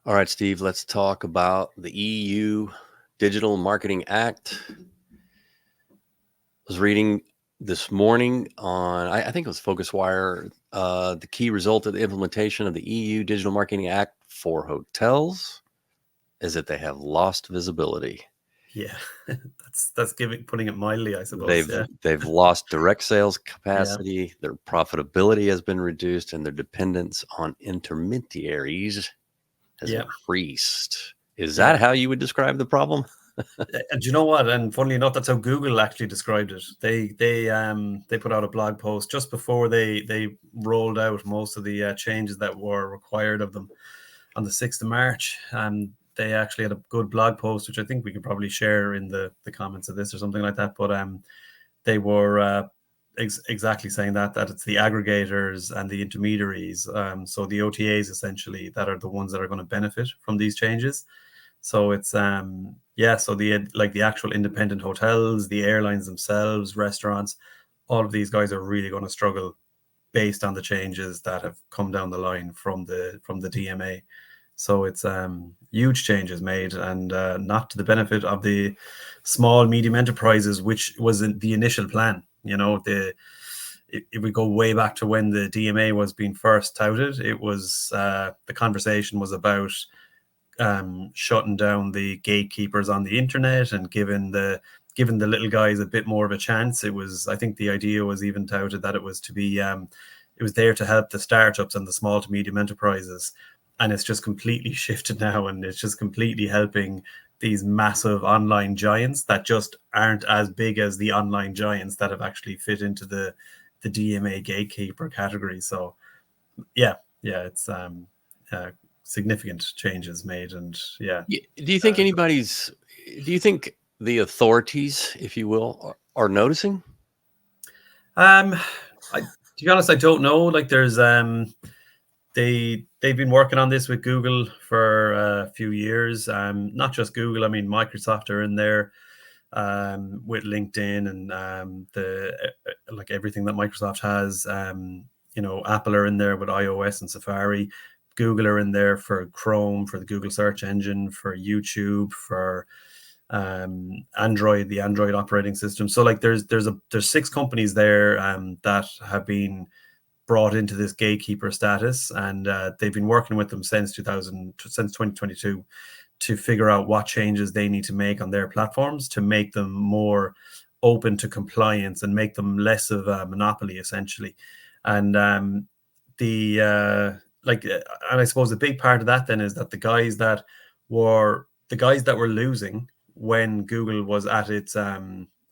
All right, Steve, let's talk about the EU Digital Marketing Act. I was reading this morning on, I think it was FocusWire, the key result of the implementation of the EU Digital Marketing Act for hotels is that they have lost visibility. Yeah, that's putting it mildly, I suppose. They've lost direct sales Yeah. capacity, their profitability has been reduced, and their dependence on intermediaries has Yeah. increased. Is Yeah. that how you would describe the problem? And do you know what? And funnily enough, that's how Google actually described it. They put out a blog post just before they rolled out most of the changes that were required of them on the 6th of March. They actually had a good blog post, which I think we could probably share in the comments of this or something like that. But they were exactly saying that it's the aggregators and the intermediaries, so the OTAs essentially, that are the ones that are going to benefit from these changes. So it's so the actual independent hotels, the airlines themselves, restaurants, all of these guys are really going to struggle based on the changes that have come down the line from the DMA. So it's huge changes made, and not to the benefit of the small medium enterprises, which was the initial plan. If we go way back to when the DMA was being first touted, it was the conversation was about shutting down the gatekeepers on the internet and giving the little guys a bit more of a chance. It was, I think the idea was even touted that it was to be it was there to help the startups and the small to medium enterprises. And it's just completely shifted now, and it's just completely helping these massive online giants that just aren't as big as the online giants that have actually fit into the DMA gatekeeper category. So it's significant changes made. And do you think the authorities, if you will, are noticing? To be honest, I don't know. Like, there's they've been working on this with Google for a few years. Not just Google. I mean, Microsoft are in there with LinkedIn and the like everything that Microsoft has. Apple are in there with iOS and Safari. Google are in there for Chrome, for the Google search engine, for YouTube, for Android, the Android operating system. So like there's 6 companies there that have been brought into this gatekeeper status, and they've been working with them since 2022 to figure out what changes they need to make on their platforms to make them more open to compliance and make them less of a monopoly, essentially. And and I suppose the big part of that then is that the guys that were losing when Google was at its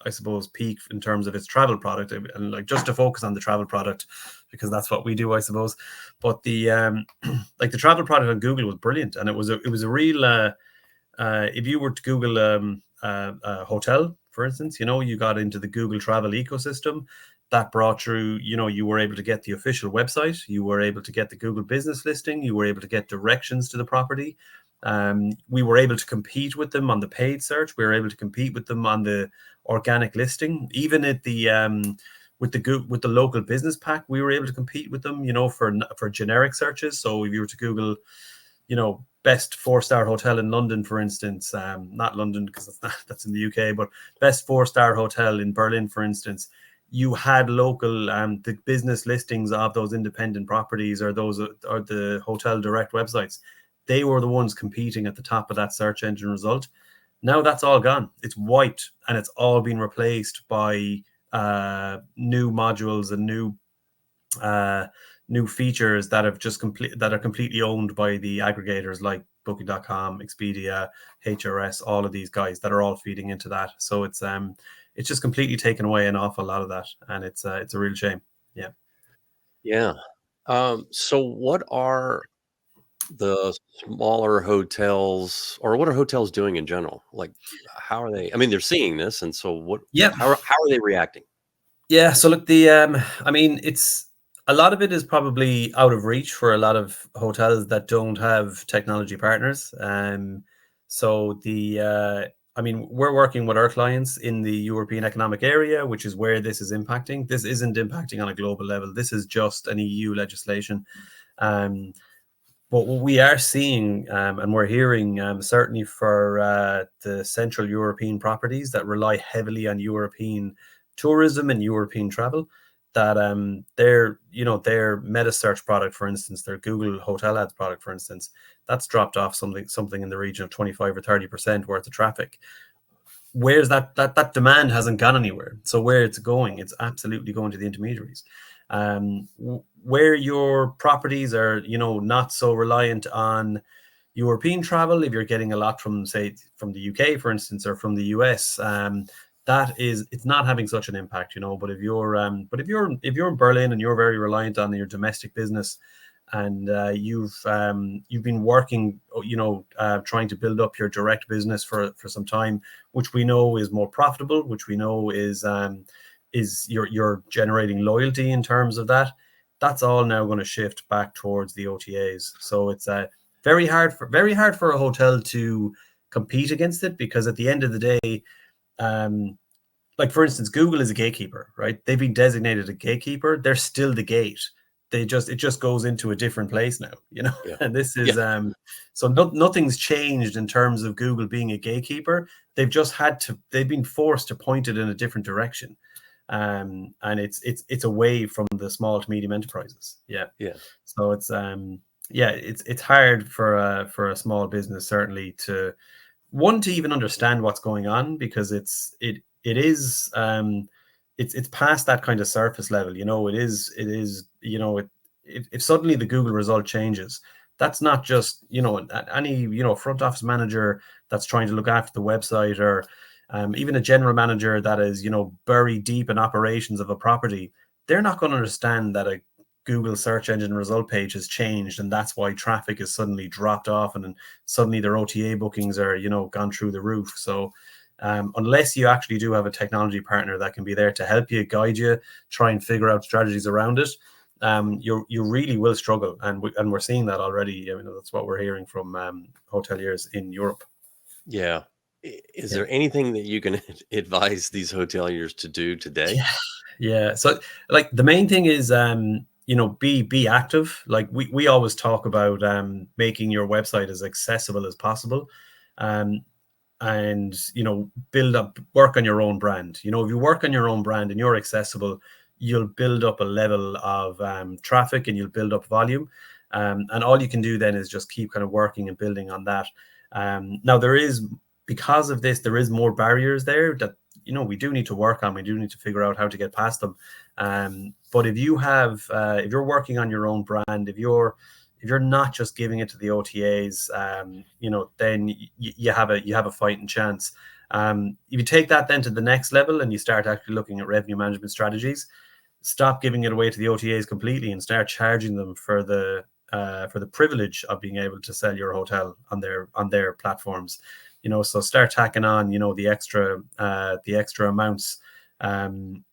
I suppose peak in terms of its travel product, and like just to focus on the travel product because that's what we do, I suppose. But the like the travel product on Google was brilliant, and it was a real if you were to Google a hotel, for instance, you got into the Google travel ecosystem. That brought through, you were able to get the official website, you were able to get the Google business listing, you were able to get directions to the property. We were able to compete with them on the paid search. We were able to compete with them on the organic listing. Even at the with the local business pack, we were able to compete with them, for generic searches. So if you were to Google, best 4-star hotel in London, for instance, not London because that's in the UK, but best 4-star hotel in Berlin, for instance, you had local the business listings of those independent properties or the hotel direct websites. They were the ones competing at the top of that search engine result. Now that's all gone. It's wiped, and it's all been replaced by new modules and new features that have just that are completely owned by the aggregators like Booking.com, Expedia, HRS, all of these guys that are all feeding into that. So it's just completely taken away an awful lot of that, and it's a real shame. Yeah. So what are the smaller hotels, or what are hotels doing in general? Like, how are they? I mean, they're seeing this, and so what? Yeah. How are they reacting? Yeah. So look, I mean, it's a lot of it is probably out of reach for a lot of hotels that don't have technology partners. So I mean, we're working with our clients in the European Economic Area, which is where this is impacting. This isn't impacting on a global level. This is just an EU legislation. But what we are seeing, and we're hearing, certainly for the Central European properties that rely heavily on European tourism and European travel, that their meta search product, for instance, their Google Hotel Ads product, for instance, that's dropped off something in the region of 25 or 30% worth of traffic. Where's that demand hasn't gone anywhere. So where it's going, it's absolutely going to the intermediaries. Where your properties are, not so reliant on European travel, if you're getting a lot from, say, from the UK, for instance, or from the US, it's not having such an impact, But if you're in Berlin and you're very reliant on your domestic business, and you've been working, trying to build up your direct business for some time, which we know is more profitable, which we know is you're generating loyalty in terms of that. That's all now going to shift back towards the OTAs. So it's very hard for a hotel to compete against it, because at the end of the day, like for instance, Google is a gatekeeper, right? They've been designated a gatekeeper. They're still the gate. It just goes into a different place now, Yeah. And this is Yeah. so nothing's changed in terms of Google being a gatekeeper. They've been forced to point it in a different direction. And it's away from the small to medium enterprises. Yeah. Yeah. So it's hard for a small business, certainly, to even understand what's going on, because it's past that kind of surface level. If suddenly the Google result changes, that's not just any front office manager that's trying to look after the website, or even a general manager that is buried deep in operations of a property. They're not going to understand that a Google search engine result page has changed, and that's why traffic has suddenly dropped off, and then suddenly their OTA bookings are gone through the roof. So unless you actually do have a technology partner that can be there to help you, guide you, try and figure out strategies around it, you really will struggle, and we're seeing that already. That's what we're hearing from hoteliers in Europe. Yeah. Is there anything that you can advise these hoteliers to do today? Yeah. So, like, the main thing is, be active. Like, we always talk about making your website as accessible as possible, and work on your own brand. If you work on your own brand and you're accessible, you'll build up a level of traffic, and you'll build up volume, and all you can do then is just keep kind of working and building on that. Now, because of this, there is more barriers there that we do need to work on. We do need to figure out how to get past them. But if you're working on your own brand, if you're not just giving it to the OTAs, then you have a fighting chance. If you take that then to the next level, and you start actually looking at revenue management strategies, stop giving it away to the OTAs completely, and start charging them for the privilege of being able to sell your hotel on their platforms. So start tacking on the extra amounts, and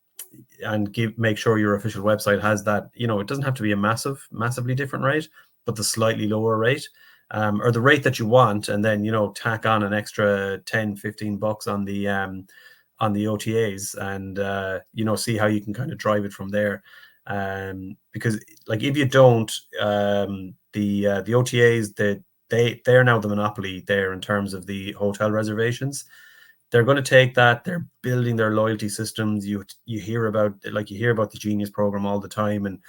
make sure your official website has that. It doesn't have to be a massively different rate, but the slightly lower rate, or the rate that you want, and then tack on an extra 10-15 bucks on the OTAs, and see how you can kind of drive it from there. Because, like, if you don't, the OTAs, they're now the monopoly there in terms of the hotel reservations. They're going to take that. They're building their loyalty systems. You hear about the Genius program all the time, and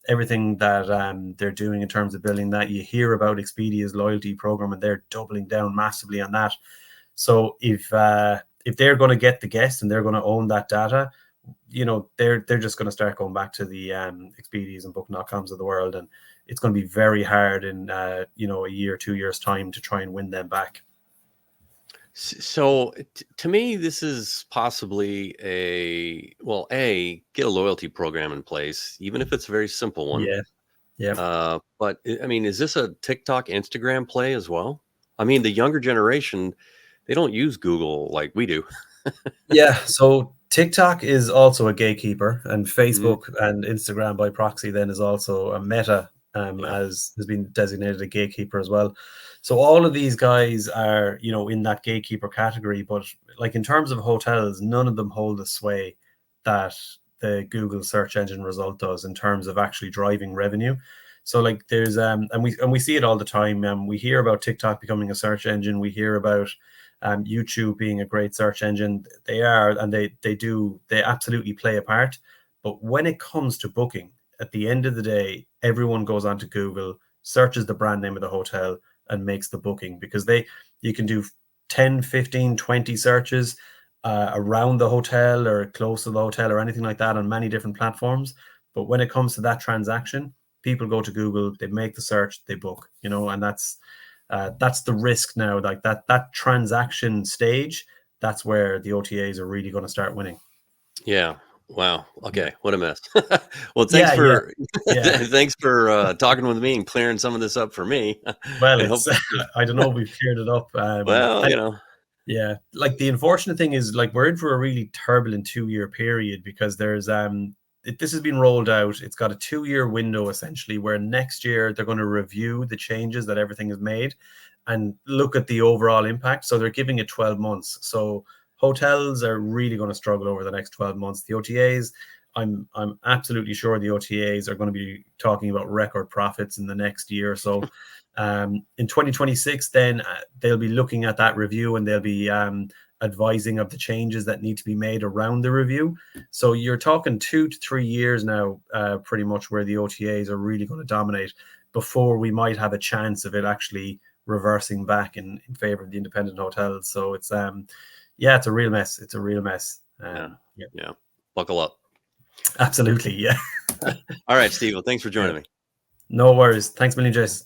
everything that they're doing in terms of building that. You hear about Expedia's loyalty program, and they're doubling down massively on that. So if they're going to get the guest and they're going to own that data, they're just going to start going back to the Expedias and Booking.coms of the world, and it's going to be very hard in a year, 2 years time to try and win them back. So to me, this is possibly get a loyalty program in place, even if it's a very simple one. Yeah. But I mean, is this a TikTok, Instagram play as well? I mean, the younger generation, they don't use Google like we do. Yeah. So TikTok is also a gatekeeper, and Mhm. Facebook and Instagram by proxy then is also a Meta, Yeah. as has been designated a gatekeeper as well. So all of these guys are, in that gatekeeper category, but, like, in terms of hotels, none of them hold the sway that the Google search engine result does in terms of actually driving revenue. So like there's and we see it all the time. We hear about TikTok becoming a search engine. We hear about YouTube being a great search engine. They are, and they absolutely play a part. But when it comes to booking, at the end of the day, everyone goes onto Google, searches the brand name of the hotel, and makes the booking, because you can do 10, 15, 20 searches around the hotel or close to the hotel or anything like that on many different platforms. But when it comes to that transaction, people go to Google, they make the search, they book, and that's the risk now. Like that transaction stage, that's where the OTAs are really going to start winning. Yeah. Wow. Okay. What a mess. Well, Yeah, yeah, yeah. thanks for talking with me and clearing some of this up for me. Well, And it's hopefully, I don't know if we've cleared it up. well. Yeah, like the unfortunate thing is, like, we're in for a really turbulent 2-year period, because there's this has been rolled out. It's got a 2-year window essentially, where next year they're going to review the changes that everything has made and look at the overall impact. So they're giving it 12 months. So hotels are really going to struggle over the next 12 months. The OTAs, I'm absolutely sure the OTAs are going to be talking about record profits in the next year or so. In 2026, then they'll be looking at that review, and they'll be advising of the changes that need to be made around the review. So you're talking 2 to 3 years now, pretty much, where the OTAs are really going to dominate before we might have a chance of it actually reversing back in favor of the independent hotels. So it's it's a real mess. It's a real mess. Yeah. Buckle up. Absolutely. Yeah. All right, Steve. Well, thanks for joining me. No worries. Thanks a million, Jason.